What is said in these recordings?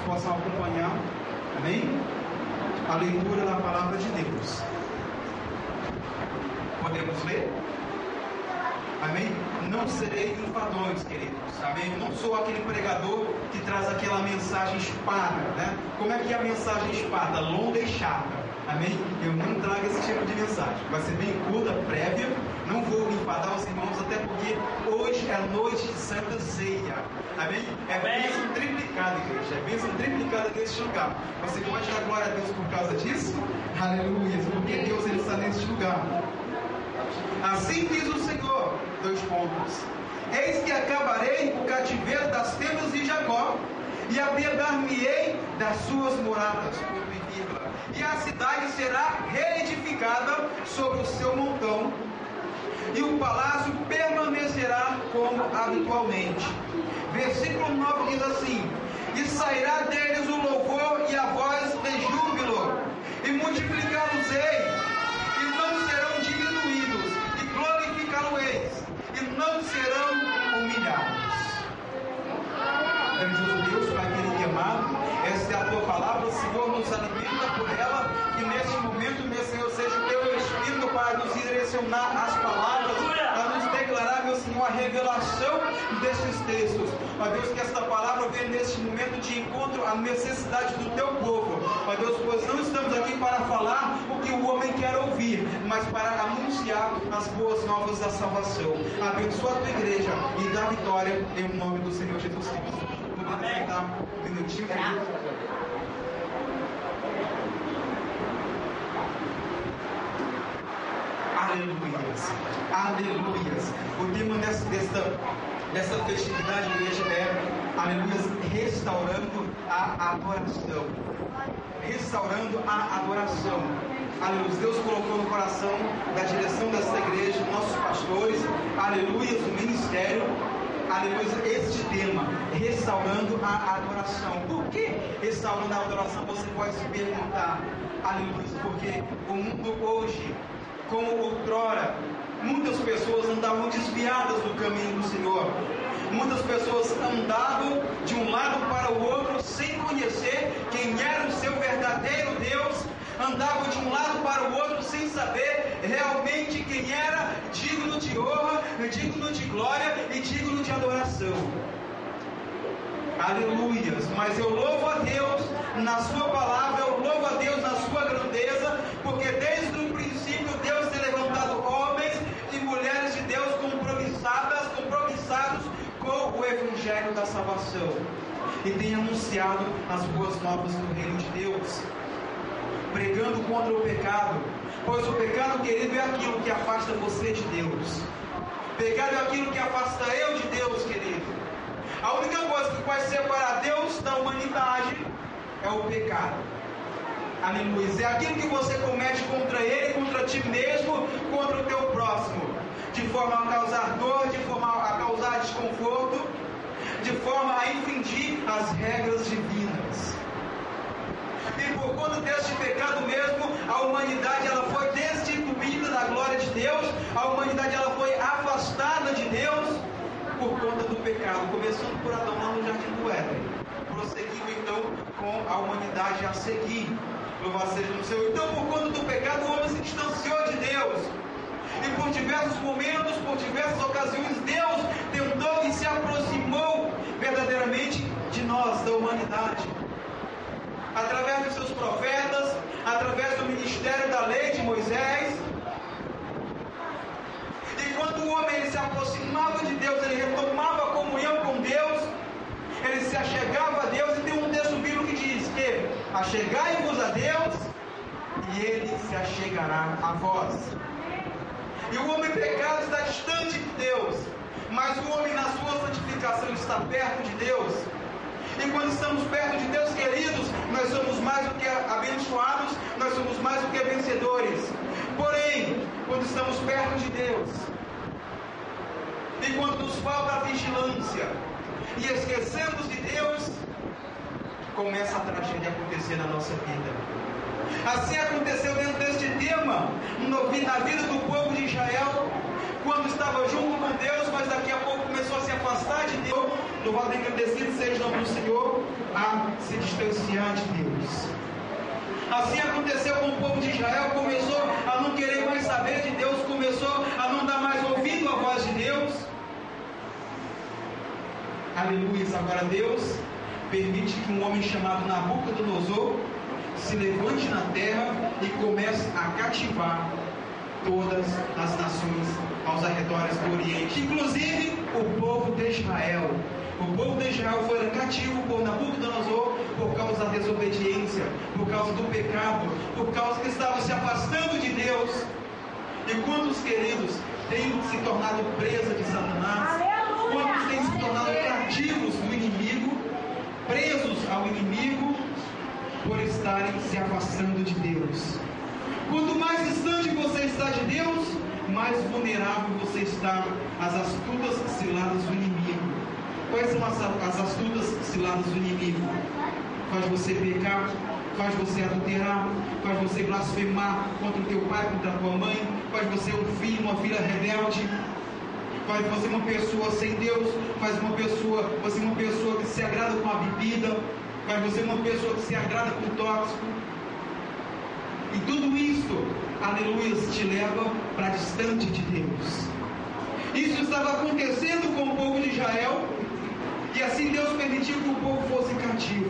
possam acompanhar, amém? A leitura da palavra de Deus. Podemos ler? Amém? Não serei enfadonhos, queridos. Amém? Não sou aquele pregador que traz aquela mensagem espada, né? Como é que é a mensagem espada? Longa e chata. Amém? Eu não trago esse tipo de mensagem. Vai ser bem curta, prévia. Não vou enfadar os irmãos, até porque hoje é a noite de Santa Ceia. Amém? É bênção triplicada, igreja. É bênção triplicada neste lugar. Você pode dar glória a Deus por causa disso? Aleluia. Porque Deus ele está neste lugar. Assim diz o Senhor, 2 pontos. Eis que acabarei o cativeiro das tendas de Jacó, e apiedar-me-ei das suas moradas, ponto e vírgula. E a cidade será reedificada sobre o seu montão, e o palácio permanecerá como habitualmente. Versículo 9 diz assim: e sairá deles o louvor e a voz de júbilo, e multiplicá-los-ei, e não serão diminuídos, e glorificá-lo-eis, e não serão humilhados. Grandioso Deus, Pai querido e amado, esta é a tua palavra, Senhor, nos alimenta por ela, que neste momento, meu Senhor, seja o teu Espírito para nos direcionar as palavras, para nos declarar, meu Senhor, a revelação destes textos. Ó Deus, que esta palavra venha neste momento de encontro à necessidade do teu povo. Ó Deus, pois não estamos aqui para falar o que o homem quer ouvir, mas para anunciar as boas novas da salvação. Abençoa a tua igreja e dá vitória em nome do Senhor Jesus Cristo. Vamos sentar um minutinho. Aleluias, aleluias. O tema dessa festividade, igreja, é, aleluias, restaurando a adoração. Restaurando a adoração. Aleluia. Deus colocou no coração da direção desta igreja, nossos pastores, aleluia, do ministério, aleluia, este tema, restaurando a adoração. Por que restaurando a adoração? Você pode se perguntar, aleluia, porque o mundo hoje, como outrora, muitas pessoas andavam desviadas do caminho do Senhor. Muitas pessoas andavam de um lado para o outro sem conhecer quem era o seu verdadeiro Deus. Andavam de um lado para o outro sem saber realmente quem era digno de honra, digno de glória e digno de adoração. Aleluias. Mas eu louvo a Deus na sua palavra, eu louvo a Deus na sua grandeza, porque desde o princípio Deus tem levantado homens e mulheres de Deus compromissados com o evangelho da salvação, e tem anunciado as boas novas do reino de Deus, pregando contra o pecado, pois o pecado, querido, é aquilo que afasta você de Deus. Pecado é aquilo que afasta eu de Deus, querido. A única coisa que pode separar Deus da humanidade é o pecado. Aleluia. É aquilo que você comete contra Ele, contra ti mesmo, contra o teu próximo, de forma a causar dor, de forma a causar desconforto, de forma a infringir as regras divinas. E por conta deste pecado mesmo, a humanidade ela foi destituída da glória de Deus, a humanidade ela foi afastada de Deus por conta do pecado, começando por Adão lá no Jardim do Éden, prosseguindo então com a humanidade a seguir. Louvado seja o Senhor. Então, por conta do pecado, o homem se distanciou de Deus. E por diversos momentos, por diversas ocasiões, Deus tentou e se aproximou verdadeiramente de nós, da humanidade, através dos seus profetas, através do ministério da lei de Moisés. E quando o homem ele se aproximava de Deus, ele retomava a comunhão com Deus, ele se achegava a Deus. E tem um texto bíblico que diz que achegai-vos a Deus e Ele se achegará a vós. E o homem pecado está distante de Deus, mas o homem na sua santificação está perto de Deus. E quando estamos perto de Deus, queridos, nós somos mais do que abençoados, nós somos mais do que vencedores. Porém, quando estamos perto de Deus, e quando nos falta a vigilância, e esquecemos de Deus, começa a tragédia a acontecer na nossa vida. Assim aconteceu dentro deste tema, na vida do povo de Israel, quando estava junto com Deus, mas daqui a pouco começou a se afastar de Deus. Louvado e agradecido seja o nome do Senhor, a se distanciar de Deus. Assim aconteceu com o povo de Israel, começou a não querer mais saber de Deus, começou a não dar mais ouvido à voz de Deus. Aleluia. Agora Deus permite que um homem chamado Nabucodonosor se levante na terra e comece a cativar todas as nações aos arredores do Oriente, inclusive o povo de Israel. O povo de Israel foi cativo por Nabucodonosor por causa da desobediência, por causa do pecado, por causa que estavam se afastando de Deus. E quantos queridos têm se tornado presa de Satanás? Quantos têm se tornado cativos do inimigo, presos ao inimigo, por estarem se afastando de Deus? Quanto mais distante você está de Deus, mais vulnerável você está às astutas ciladas do inimigo. Quais são as astutas ciladas do inimigo? Faz você pecar, faz você adulterar, faz você blasfemar contra o teu pai, contra a tua mãe, faz você um filho, uma filha rebelde, faz você uma pessoa sem Deus, faz você uma pessoa que se agrada com a bebida, faz você uma pessoa que se agrada com o tóxico. E tudo isso, aleluia, te leva para distante de Deus. Isso estava acontecendo com o povo de Israel, e assim Deus permitiu que o povo fosse cativo.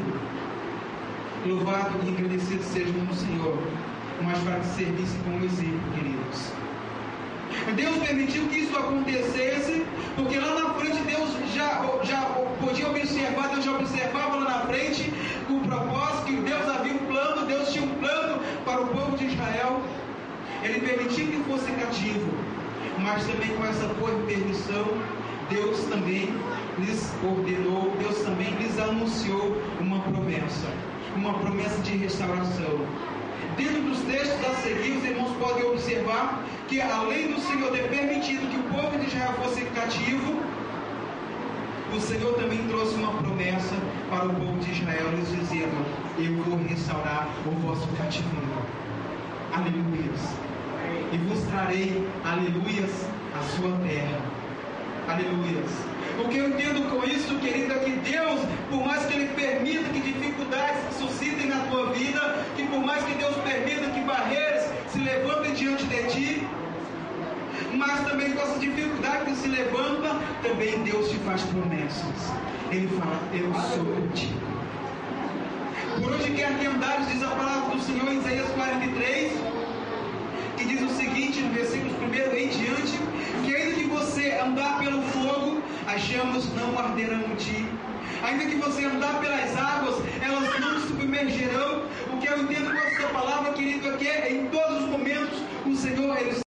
Louvado e agradecido seja o Senhor, mas para que servisse como exemplo, queridos. Deus permitiu que isso acontecesse, porque lá na frente Deus já podia observar, Deus já observava lá na frente o propósito, que Deus havia um plano, Deus tinha um plano para o povo de Israel. Ele permitiu que fosse cativo, mas também com essa permissão, Deus também lhes ordenou, Deus também lhes anunciou uma promessa de restauração. Dentro dos textos a seguir, os irmãos podem observar que, além do Senhor ter permitido que o povo de Israel fosse cativo, o Senhor também trouxe uma promessa para o povo de Israel, lhes dizendo: eu vou restaurar o vosso cativeiro. Aleluias. E vos trarei, aleluias, a sua terra. Aleluias. O que eu entendo com isso, querido, é que Deus, por mais que Ele permita que dificuldades se suscitem na tua vida, que por mais que Deus permita que barreiras se levantem diante de ti, mas também com essa dificuldade que se levanta, também Deus te faz promessas. Ele fala: eu sou contigo. Por onde quer que andares, diz a palavra do Senhor em Isaías 43, que diz o seguinte, no versículo 1 em diante, que ainda que você andar pelo fogo, as chamas não arderão em ti. Ainda que você andar pelas águas, elas não te submergerão. O que eu entendo com essa palavra, querido, é que em todos os momentos o Senhor, Ele